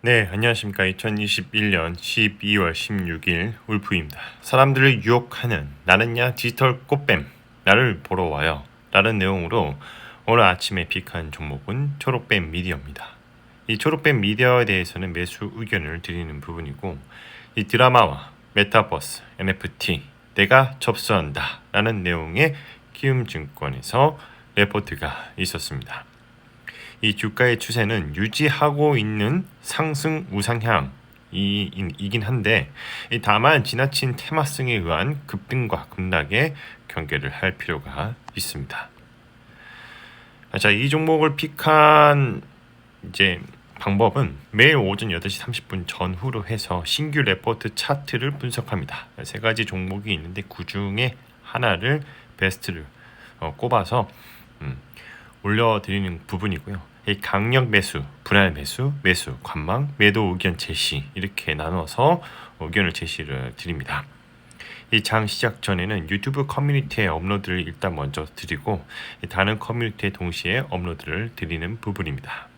네, 안녕하십니까. 2021년 12월 16일 울프입니다. 사람들을 유혹하는 나는야 디지털 꽃뱀, 나를 보러 와요. 라는 내용으로 오늘 아침에 픽한 종목은 초록뱀 미디어입니다. 이 초록뱀 미디어에 대해서는 매수 의견을 드리는 부분이고, 이 드라마와 메타버스, NFT, 내가 접수한다 라는 내용의 키움증권에서 레포트가 있었습니다. 이 주가의 추세는 유지하고 있는 상승 우상향이긴 한데, 다만 지나친 테마성에 의한 급등과 급락에 경계를 할 필요가 있습니다. 자, 이 종목을 픽한 이제 방법은 매일 오전 8시 30분 전후로 해서 신규 레포트 차트를 분석합니다. 세 가지 종목이 있는데 그 중에 하나를 베스트를 꼽아서 올려드리는 부분이고요. 이 강력 매수, 분할 매수, 매수, 관망, 매도 의견 제시 이렇게 나눠서 의견을 제시를 드립니다. 이 장 시작 전에는 유튜브 커뮤니티에 업로드를 일단 먼저 드리고 다른 커뮤니티에 동시에 업로드를 드리는 부분입니다.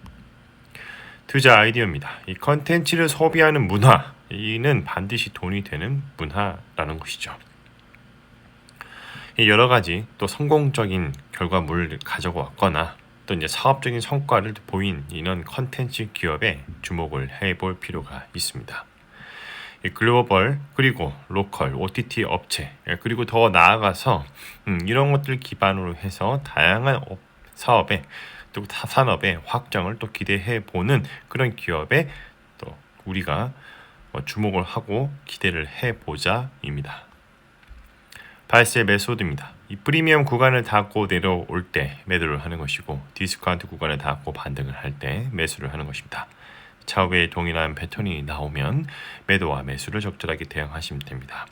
투자 아이디어입니다. 이 컨텐츠를 소비하는 문화, 이는 반드시 돈이 되는 문화라는 것이죠. 여러 가지 또 성공적인 결과물을 가져고 왔거나 또 이제 사업적인 성과를 보인 이런 컨텐츠 기업에 주목을 해볼 필요가 있습니다. 글로벌 그리고 로컬 OTT 업체 그리고 더 나아가서 이런 것들 기반으로 해서 다양한 사업에 또 산업의 확장을 또 기대해 보는 그런 기업에 또 우리가 주목을 하고 기대를 해보자입니다. 발세 메소드입니다. 이 프리미엄 구간을 닫고 내려올 때 매도를 하는 것이고 디스카운트 구간을 닫고 반등을 할 때 매수를 하는 것입니다. 차후에 동일한 패턴이 나오면 매도와 매수를 적절하게 대응하시면 됩니다.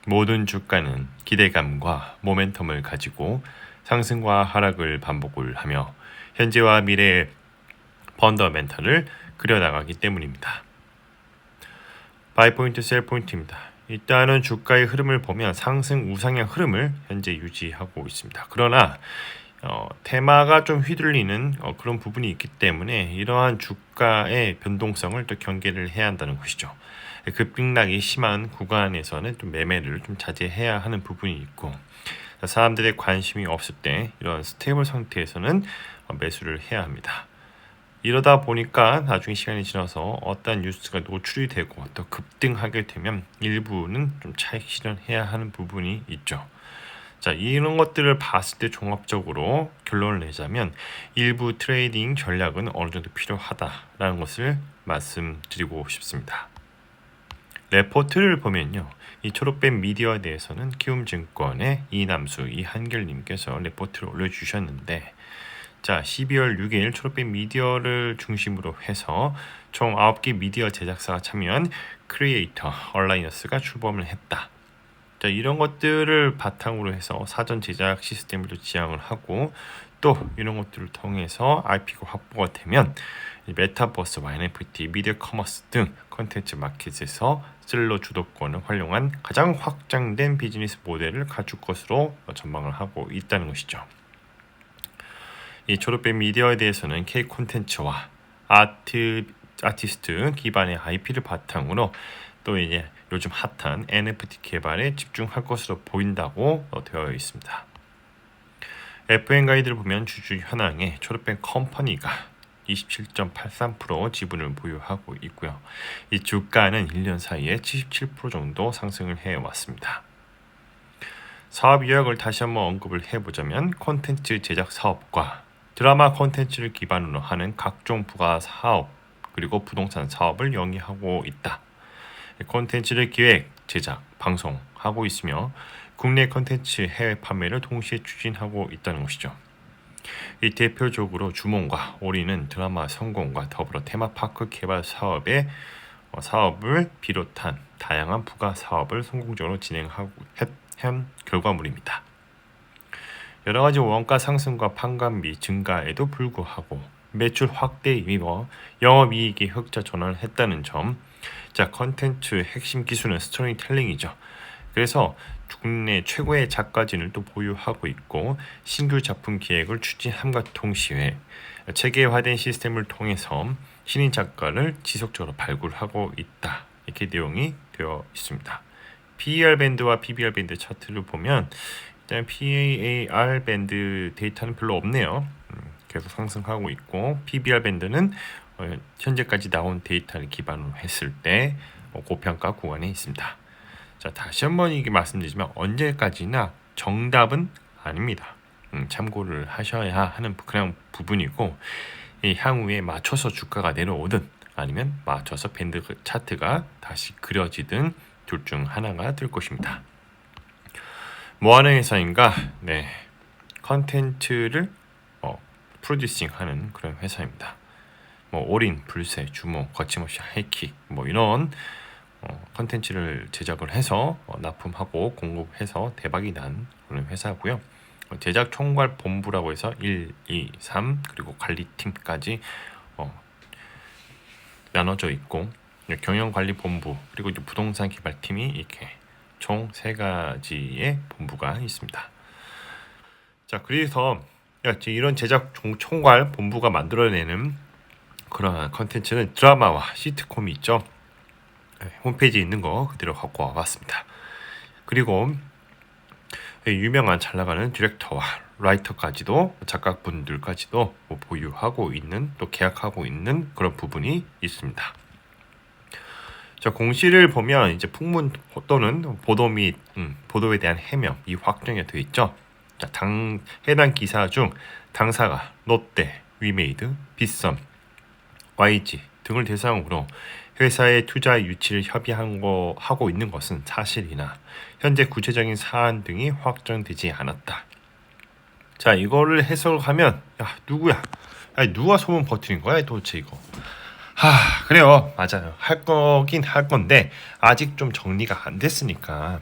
모든 주가는 기대감과 모멘텀을 가지고 상승과 하락을 반복을 하며 현재와 미래의 펀더멘탈을 그려나가기 때문입니다. 바이 포인트, 셀 포인트입니다. 일단은 주가의 흐름을 보면 상승 우상향 흐름을 현재 유지하고 있습니다. 그러나 테마가 좀 휘둘리는 그런 부분이 있기 때문에 이러한 주가의 변동성을 또 경계를 해야 한다는 것이죠. 급등락이 심한 구간에서는 좀 매매를 좀 자제해야 하는 부분이 있고 사람들의 관심이 없을 때 이런 스테이블 상태에서는 매수를 해야 합니다. 이러다 보니까 나중에 시간이 지나서 어떤 뉴스가 노출이 되고 또 급등하게 되면 일부는 좀 차익 실현해야 하는 부분이 있죠. 자, 이런 것들을 봤을 때 종합적으로 결론을 내자면 일부 트레이딩 전략은 어느 정도 필요하다라는 것을 말씀드리고 싶습니다. 레포트를 보면요. 이 초록뱀 미디어에 대해서는 키움증권의 이남수, 이한결님께서 레포트를 올려주셨는데 자, 12월 6일 초록뱀 미디어를 중심으로 해서 총 9개 미디어 제작사가 참여한 크리에이터 얼라이언스가 출범을 했다. 자, 이런 것들을 바탕으로 해서 사전 제작 시스템을 지향을 하고 또 이런 것들을 통해서 IP가 확보가 되면 메타버스와 NFT, 미디어 커머스 등 컨텐츠 마켓에서 슬러 주도권을 활용한 가장 확장된 비즈니스 모델을 갖출 것으로 전망을 하고 있다는 것이죠. 이 초록뱀 미디어에 대해서는 K 콘텐츠와 아티스트 기반의 IP를 바탕으로 또 이제 요즘 핫한 NFT 개발에 집중할 것으로 보인다고 되어 있습니다. FN 가이드를 보면 주주 현황에 초록뱀 컴퍼니가 27.83% 지분을 보유하고 있고요. 이 주가는 1년 사이에 77% 정도 상승을 해왔습니다. 사업 요약을 다시 한번 언급을 해보자면 콘텐츠 제작 사업과 드라마 콘텐츠를 기반으로 하는 각종 부가 사업 그리고 부동산 사업을 영위하고 있다. 콘텐츠를 기획, 제작, 방송하고 있으며 국내 콘텐츠 해외 판매를 동시에 추진하고 있다는 것이죠. 이 대표적으로 주몽과 오리는 드라마 성공과 더불어 테마파크 개발 사업을 비롯한 다양한 부가 사업을 성공적으로 진행하고 한 결과물입니다. 여러 가지 원가 상승과 판관비 증가에도 불구하고 매출 확대에 힘입어 영업이익이 흑자 전환을 했다는 점. 자, 컨텐츠 핵심 기술은 스토리텔링이죠. 그래서 국내 최고의 작가진을 또 보유하고 있고 신규 작품 기획을 추진함과 동시에 체계화된 시스템을 통해서 신인 작가를 지속적으로 발굴하고 있다. 이렇게 내용이 되어 있습니다. PER 밴드와 PBR 밴드 차트를 보면 일단 PAR 밴드 데이터는 별로 없네요. 계속 상승하고 있고 PBR 밴드는 현재까지 나온 데이터를 기반으로 했을 때 고평가 구간에 있습니다. 자, 다시 한번 이게 말씀드리지만 언제까지나 정답은 아닙니다. 참고를 하셔야 하는 그냥 부분이고 이 향후에 맞춰서 주가가 내려오든 아니면 맞춰서 밴드 차트가 다시 그려지든 둘 중 하나가 될 것입니다. 뭐하는 회사인가? 네, 컨텐츠를 프로듀싱하는 그런 회사입니다. 뭐 올인, 불새, 주목, 거침없이 하이킥 뭐 이런 컨텐츠를 제작을 해서 납품하고 공급해서 대박이 난 그런 회사고요. 제작 총괄 본부라고 해서 1, 2, 3 그리고 관리팀까지 나눠져 있고 경영관리본부 그리고 이제 부동산 개발팀이 이렇게 총 3가지의 본부가 있습니다. 자, 그래서 이런 제작 총괄 본부가 만들어내는 그런 컨텐츠는 드라마와 시트콤이 있죠. 홈페이지에 있는 거 그대로 갖고 와봤습니다. 그리고 유명한 잘 나가는 디렉터와 라이터까지도 작가분들까지도 보유하고 있는 또 계약하고 있는 그런 부분이 있습니다. 자, 공시를 보면 이제 풍문 또는 보도 및 보도에 대한 해명이 확정이 되어 있죠. 자, 해당 기사 중 당사가 롯데, 위메이드, 빗썸, YG 등을 대상으로 회사의 투자 유치를 협의하고 있는 것은 사실이나 현재 구체적인 사안 등이 확정되지 않았다. 자, 이거를 해석하면 누구야? 아니, 누가 소문 퍼뜨린 거야 도대체 이거? 그래요. 맞아요. 할 거긴 할 건데 아직 좀 정리가 안 됐으니까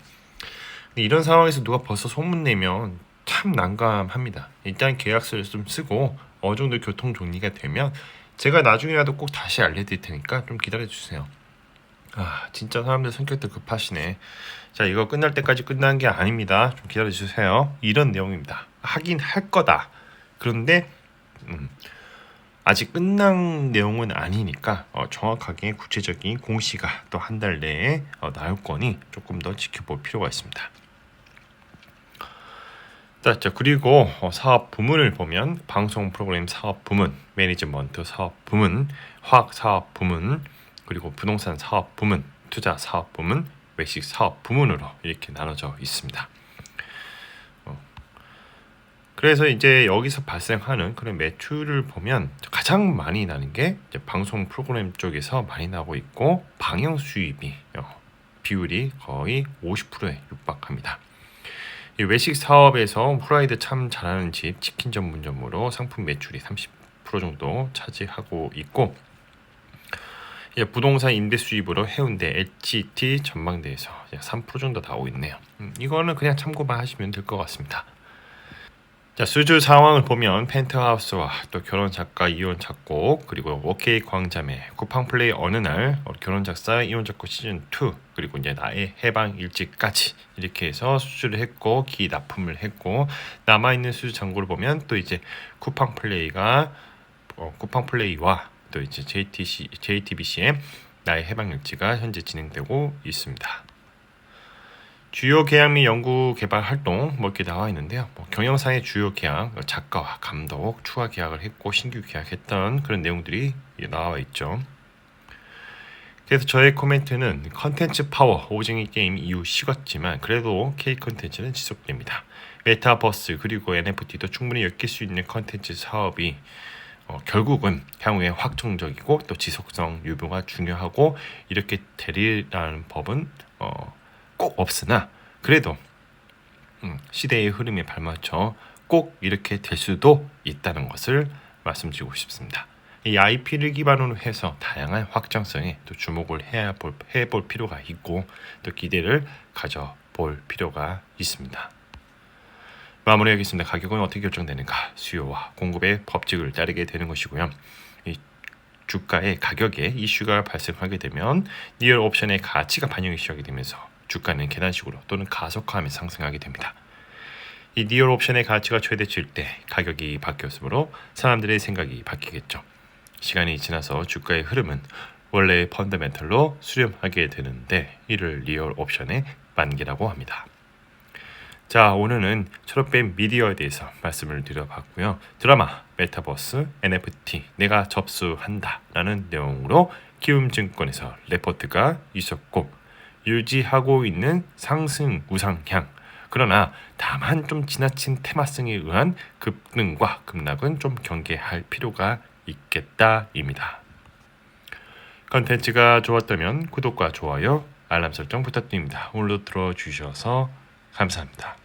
이런 상황에서 누가 벌써 소문 내면 참 난감합니다. 일단 계약서를 좀 쓰고 어느 정도 교통 정리가 되면 제가 나중에라도 꼭 다시 알려드릴 테니까 좀 기다려주세요. 진짜 사람들 성격도 급하시네. 자, 이거 끝날 때까지 끝난 게 아닙니다. 좀 기다려주세요. 이런 내용입니다. 하긴 할 거다. 그런데 아직 끝난 내용은 아니니까 정확하게 구체적인 공시가 또 한 달 내에 나올 거니 조금 더 지켜볼 필요가 있습니다. 자, 그리고 사업 부문을 보면 방송 프로그램 사업 부문, 매니지먼트 사업 부문, 화학 사업 부문, 그리고 부동산 사업 부문, 투자 사업 부문, 외식 사업 부문으로 이렇게 나눠져 있습니다. 그래서 이제 여기서 발생하는 그런 매출을 보면 가장 많이 나는 게 이제 방송 프로그램 쪽에서 많이 나고 있고 방영 수입이 비율이 거의 50%에 육박합니다. 이 외식 사업에서 후라이드 참 잘하는 집 치킨 전문점으로 상품 매출이 30% 정도 차지하고 있고 부동산 임대 수입으로 해운대, HT 전망대에서 3% 정도 나오고 있네요. 이거는 그냥 참고만 하시면 될 것 같습니다. 자, 수주 상황을 보면 펜트하우스와 또 결혼 작가 이혼 작곡 그리고 오케이 광자매 쿠팡 플레이 어느 날 결혼 작사 이혼 작곡 시즌 2 그리고 이제 나의 해방 일지까지 이렇게 해서 수주를 했고 기 납품을 했고 남아 있는 수주 잔고를 보면 또 이제 쿠팡 플레이가 쿠팡 플레이와 또 이제 JTBC의 나의 해방 일지가 현재 진행되고 있습니다. 주요 계약 및 연구 개발 활동 이렇게 나와 있는데요. 경영상의 주요 계약, 작가와 감독 추가 계약을 했고 신규 계약했던 그런 내용들이 나와 있죠. 그래서 저의 코멘트는 컨텐츠 파워 오징이 게임 이후 식었지만 그래도 K 컨텐츠는 지속됩니다. 메타버스 그리고 NFT도 충분히 엮일 수 있는 컨텐츠 사업이 결국은 향후에 확정적이고 또 지속성 유보가 중요하고 이렇게 되리라는 법은 꼭 없으나 그래도 시대의 흐름에 발맞춰 꼭 이렇게 될 수도 있다는 것을 말씀드리고 싶습니다. 이 IP를 기반으로 해서 다양한 확장성에 또 주목을 해볼 필요가 있고 또 기대를 가져볼 필요가 있습니다. 마무리하겠습니다. 가격은 어떻게 결정되는가? 수요와 공급의 법칙을 따르게 되는 것이고요. 이 주가의 가격에 이슈가 발생하게 되면 리얼 옵션의 가치가 반영이 시작이 되면서 주가는 계단식으로 또는 가속화하며 상승하게 됩니다. 이 리얼 옵션의 가치가 최대치일 때 가격이 바뀌었으므로 사람들의 생각이 바뀌겠죠. 시간이 지나서 주가의 흐름은 원래의 펀더멘털로 수렴하게 되는데 이를 리얼 옵션의 만기라고 합니다. 자, 오늘은 철업된 미디어에 대해서 말씀을 드려봤고요. 드라마, 메타버스, NFT 내가 접수한다 라는 내용으로 키움증권에서 레포트가 있었고 유지하고 있는 상승 우상향, 그러나 다만 좀 지나친 테마성에 의한 급등과 급락은 좀 경계할 필요가 있겠다입니다. 컨텐츠가 좋았다면 구독과 좋아요, 알람 설정 부탁드립니다. 오늘도 들어주셔서 감사합니다.